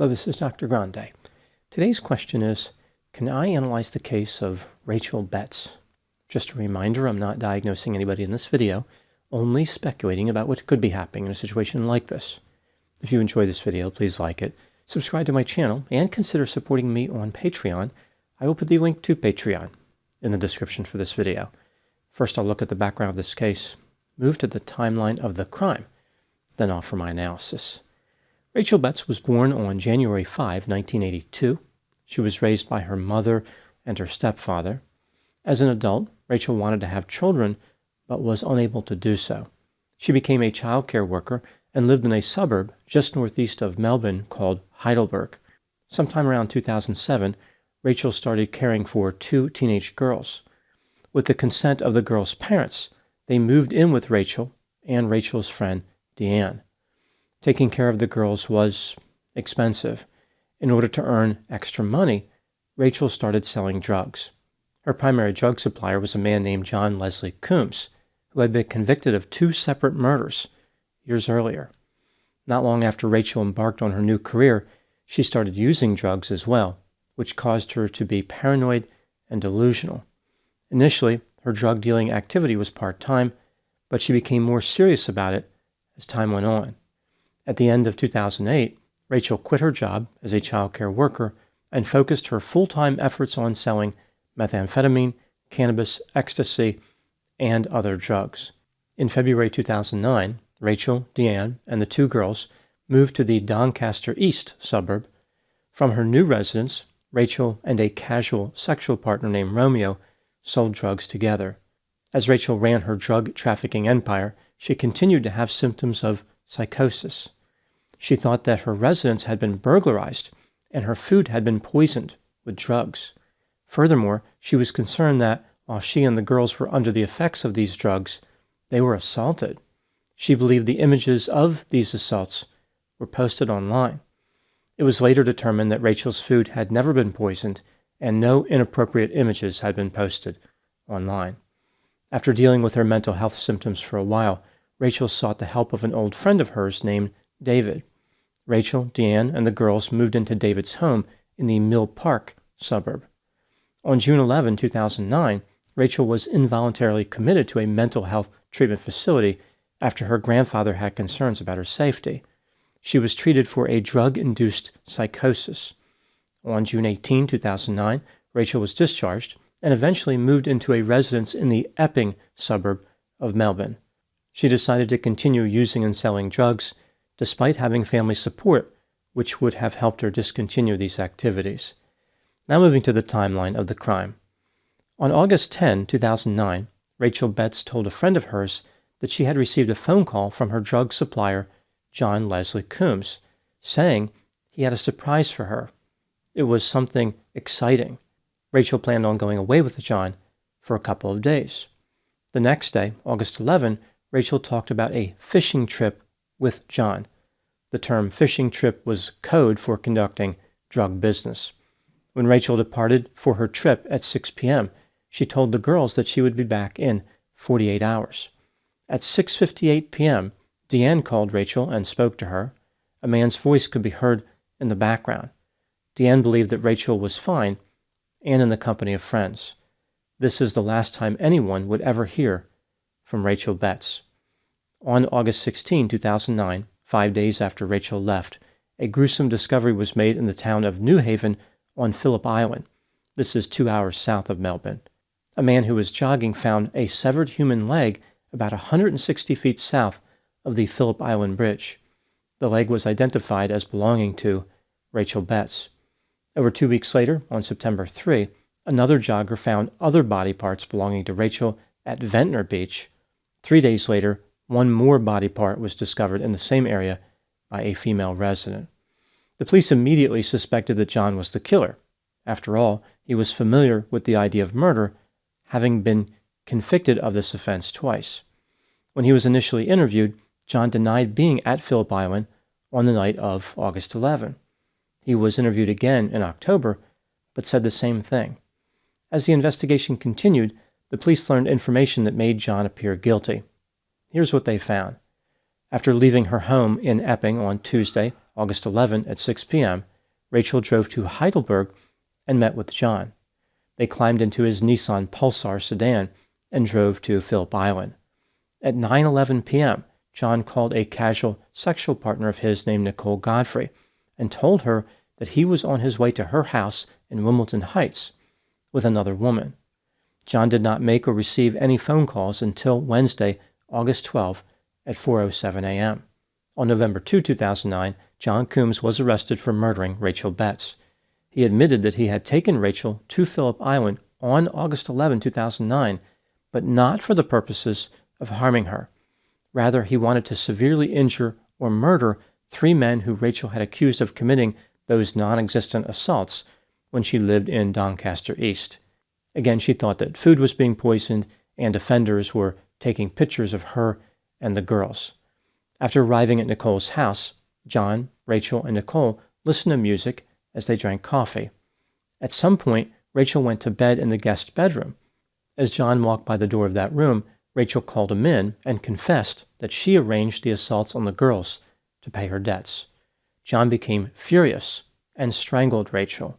Hello, this is Dr. Grande. Today's question is, can I analyze the case of Raechel Betts? Just a reminder, I'm not diagnosing anybody in this video, only speculating about what could be happening in a situation like this. If you enjoy this video, please like it, subscribe to my channel, and consider supporting me on Patreon. I will put the link to Patreon in the description for this video. First, I'll look at the background of this case, move to the timeline of the crime, then offer my analysis. Raechel Betts was born on January 5, 1982. She was raised by her mother and her stepfather. As an adult, Raechel wanted to have children, but was unable to do so. She became a child care worker and lived in a suburb just northeast of Melbourne called Heidelberg. Sometime around 2007, Raechel started caring for two teenage girls. With the consent of the girls' parents, they moved in with Raechel and Raechel's friend, Deanne. Taking care of the girls was expensive. In order to earn extra money, Raechel started selling drugs. Her primary drug supplier was a man named John Leslie Coombs, who had been convicted of 2 separate murders years earlier. Not long after Raechel embarked on her new career, she started using drugs as well, which caused her to be paranoid and delusional. Initially, her drug dealing activity was part-time, but she became more serious about it as time went on. At the end of 2008, Raechel quit her job as a child care worker and focused her full-time efforts on selling methamphetamine, cannabis, ecstasy, and other drugs. In February 2009, Raechel, Deanne, and the 2 girls moved to the Doncaster East suburb. From her new residence, Raechel and a casual sexual partner named Romeo sold drugs together. As Raechel ran her drug trafficking empire, she continued to have symptoms of psychosis. She thought that her residence had been burglarized and her food had been poisoned with drugs. Furthermore, she was concerned that while she and the girls were under the effects of these drugs, they were assaulted. She believed the images of these assaults were posted online. It was later determined that Raechel's food had never been poisoned and no inappropriate images had been posted online. After dealing with her mental health symptoms for a while, Raechel sought the help of an old friend of hers named David. Raechel, Deanne, and the girls moved into David's home in the Mill Park suburb. On June 11, 2009, Raechel was involuntarily committed to a mental health treatment facility after her grandfather had concerns about her safety. She was treated for a drug-induced psychosis. On June 18, 2009, Raechel was discharged and eventually moved into a residence in the Epping suburb of Melbourne. She decided to continue using and selling drugs despite having family support, which would have helped her discontinue these activities. Now moving to the timeline of the crime. On August 10, 2009, Raechel Betts told a friend of hers that she had received a phone call from her drug supplier, John Leslie Coombs, saying he had a surprise for her. It was something exciting. Raechel planned on going away with John for a couple of days. The next day, August 11, Raechel talked about a fishing trip with John. The term fishing trip was code for conducting drug business. When Raechel departed for her trip at 6 p.m., she told the girls that she would be back in 48 hours. At 6:58 p.m., Deanne called Raechel and spoke to her. A man's voice could be heard in the background. Deanne believed that Raechel was fine and in the company of friends. This is the last time anyone would ever hear from Raechel Betts. On August 16, 2009, 5 days after Raechel left, a gruesome discovery was made in the town of New Haven on Phillip Island. This is 2 hours south of Melbourne. A man who was jogging found a severed human leg about 160 feet south of the Phillip Island Bridge. The leg was identified as belonging to Raechel Betts. Over 2 weeks later, on September 3, another jogger found other body parts belonging to Raechel at Ventnor Beach. 3 days later, one more body part was discovered in the same area by a female resident. The police immediately suspected that John was the killer. After all, he was familiar with the idea of murder, having been convicted of this offense twice. When he was initially interviewed, John denied being at Phillip Island on the night of August 11. He was interviewed again in October, but said the same thing. As the investigation continued, the police learned information that made John appear guilty. Here's what they found. After leaving her home in Epping on Tuesday, August 11 at 6 p.m., Raechel drove to Heidelberg and met with John. They climbed into his Nissan Pulsar sedan and drove to Phillip Island. At 9:11 p.m., John called a casual sexual partner of his named Nicole Godfrey and told her that he was on his way to her house in Wimbledon Heights with another woman. John did not make or receive any phone calls until Wednesday, August 12 at 4:07 a.m. On November 2, 2009, John Coombs was arrested for murdering Raechel Betts. He admitted that he had taken Raechel to Phillip Island on August 11, 2009, but not for the purposes of harming her. Rather, he wanted to severely injure or murder 3 men who Raechel had accused of committing those non-existent assaults when she lived in Doncaster East. Again, she thought that food was being poisoned and offenders were taking pictures of her and the girls. After arriving at Nicole's house, John, Raechel, and Nicole listened to music as they drank coffee. At some point, Raechel went to bed in the guest bedroom. As John walked by the door of that room, Raechel called him in and confessed that she arranged the assaults on the girls to pay her debts. John became furious and strangled Raechel.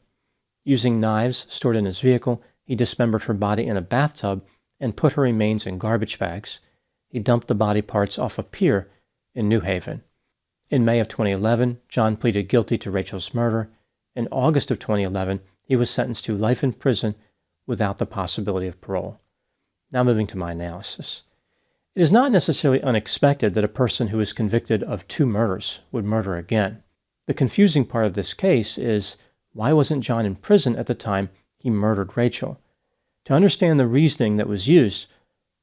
Using knives stored in his vehicle, he dismembered her body in a bathtub and put her remains in garbage bags. He dumped the body parts off a pier in New Haven. In May of 2011, John pleaded guilty to Raechel's murder. In August of 2011, he was sentenced to life in prison without the possibility of parole. Now moving to my analysis. It is not necessarily unexpected that a person who is convicted of 2 murders would murder again. The confusing part of this case is, why wasn't John in prison at the time he murdered Raechel? To understand the reasoning that was used,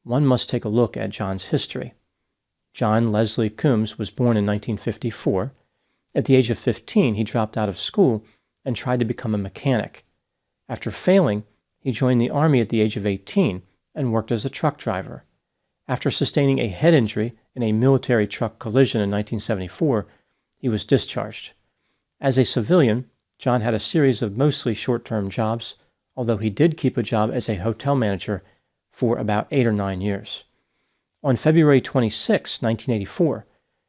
one must take a look at John's history. John Leslie Coombs was born in 1954. At the age of 15, he dropped out of school and tried to become a mechanic. After failing, he joined the Army at the age of 18 and worked as a truck driver. After sustaining a head injury in a military truck collision in 1974, he was discharged. As a civilian, John had a series of mostly short-term jobs, although he did keep a job as a hotel manager for about 8 or 9 years. On February 26, 1984,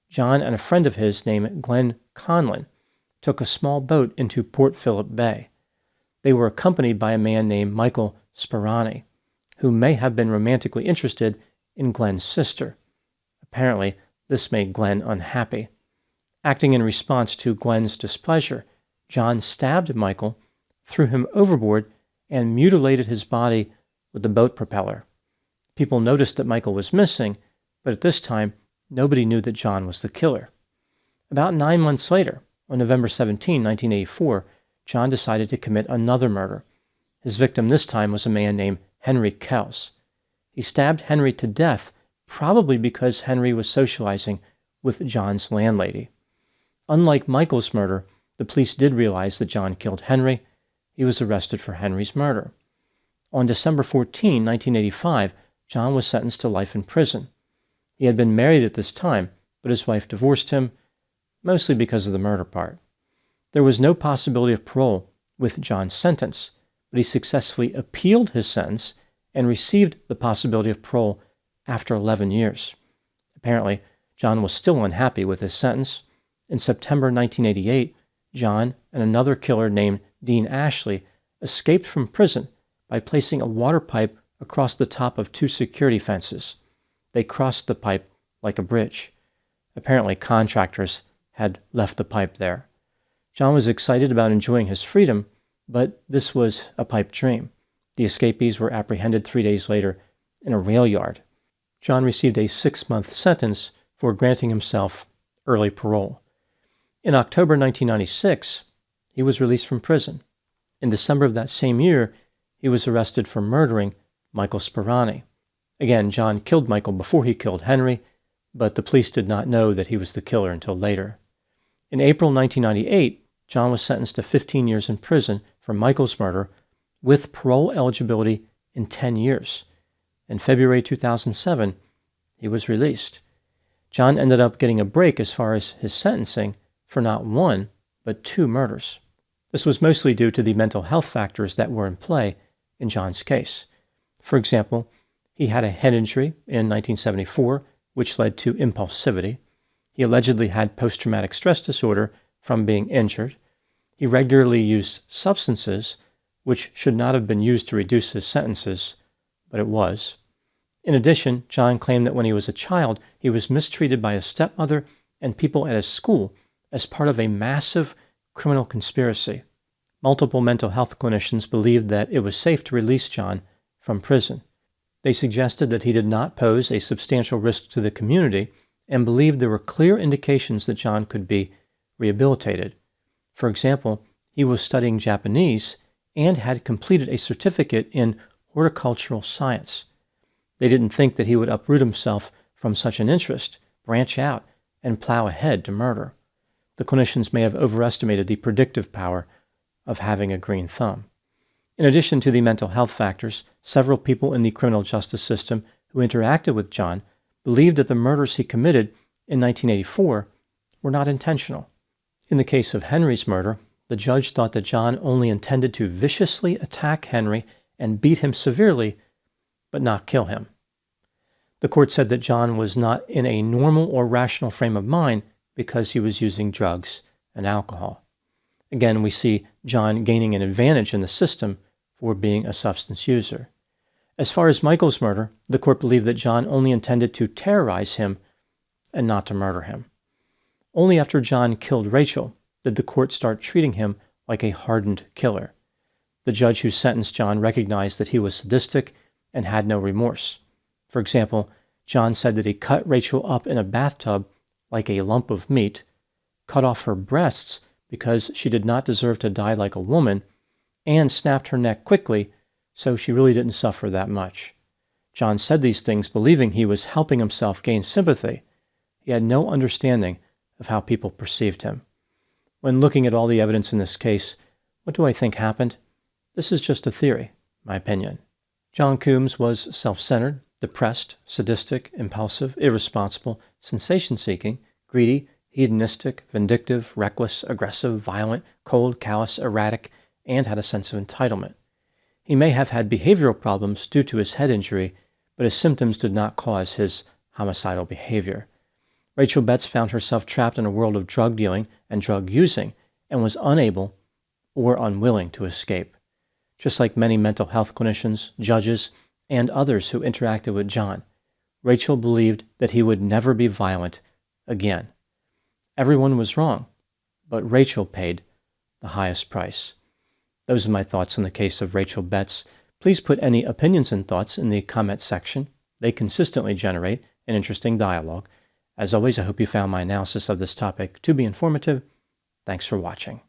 John and a friend of his named Glenn Conlon took a small boat into Port Phillip Bay. They were accompanied by a man named Michael Sperani, who may have been romantically interested in Glenn's sister. Apparently, this made Glenn unhappy. Acting in response to Glenn's displeasure, John stabbed Michael, threw him overboard, and mutilated his body with the boat propeller. People noticed that Michael was missing, but at this time, nobody knew that John was the killer. About 9 months later, on November 17, 1984, John decided to commit another murder. His victim this time was a man named Henry Kells. He stabbed Henry to death, probably because Henry was socializing with John's landlady. Unlike Michael's murder, the police did realize that John killed Henry. He was arrested for Henry's murder. On December 14, 1985, John was sentenced to life in prison. He had been married at this time, but his wife divorced him, mostly because of the murder part. There was no possibility of parole with John's sentence, but he successfully appealed his sentence and received the possibility of parole after 11 years. Apparently, John was still unhappy with his sentence. In September 1988, John and another killer named Dean Ashley escaped from prison by placing a water pipe across the top of 2 security fences. They crossed the pipe like a bridge. Apparently, contractors had left the pipe there. John was excited about enjoying his freedom, but this was a pipe dream. The escapees were apprehended 3 days later in a rail yard. John received a 6-month sentence for granting himself early parole. In October 1996, he was released from prison. In December of that same year, he was arrested for murdering Michael Sperani. Again, John killed Michael before he killed Henry, but the police did not know that he was the killer until later. In April 1998, John was sentenced to 15 years in prison for Michael's murder, with parole eligibility in 10 years. In February 2007, he was released. John ended up getting a break as far as his sentencing for not 1, but 2 murders. This was mostly due to the mental health factors that were in play in John's case. For example, he had a head injury in 1974, which led to impulsivity. He allegedly had post-traumatic stress disorder from being injured. He regularly used substances, which should not have been used to reduce his sentences, but it was. In addition, John claimed that when he was a child, he was mistreated by his stepmother and people at his school as part of a massive criminal conspiracy. Multiple mental health clinicians believed that it was safe to release John from prison. They suggested that he did not pose a substantial risk to the community and believed there were clear indications that John could be rehabilitated. For example, he was studying Japanese and had completed a certificate in horticultural science. They didn't think that he would uproot himself from such an interest, branch out, and plow ahead to murder. The clinicians may have overestimated the predictive power of having a green thumb. In addition to the mental health factors, several people in the criminal justice system who interacted with John believed that the murders he committed in 1984 were not intentional. In the case of Henry's murder, the judge thought that John only intended to viciously attack Henry and beat him severely, but not kill him. The court said that John was not in a normal or rational frame of mind because he was using drugs and alcohol. Again, we see John gaining an advantage in the system for being a substance user. As far as Michael's murder, the court believed that John only intended to terrorize him and not to murder him. Only after John killed Raechel did the court start treating him like a hardened killer. The judge who sentenced John recognized that he was sadistic and had no remorse. For example, John said that he cut Raechel up in a bathtub like a lump of meat, cut off her breasts because she did not deserve to die like a woman, and snapped her neck quickly so she really didn't suffer that much. John said these things believing he was helping himself gain sympathy. He had no understanding of how people perceived him. When looking at all the evidence in this case, what do I think happened? This is just a theory, my opinion. John Coombs was self-centered, depressed, sadistic, impulsive, irresponsible, sensation-seeking, greedy, hedonistic, vindictive, reckless, aggressive, violent, cold, callous, erratic, and had a sense of entitlement. He may have had behavioral problems due to his head injury, but his symptoms did not cause his homicidal behavior. Raechel Betts found herself trapped in a world of drug dealing and drug using and was unable or unwilling to escape. Just like many mental health clinicians, judges, and others who interacted with John, Raechel believed that he would never be violent again. Everyone was wrong, but Raechel paid the highest price. Those are my thoughts on the case of Raechel Betts. Please put any opinions and thoughts in the comment section. They consistently generate an interesting dialogue. As always, I hope you found my analysis of this topic to be informative. Thanks for watching.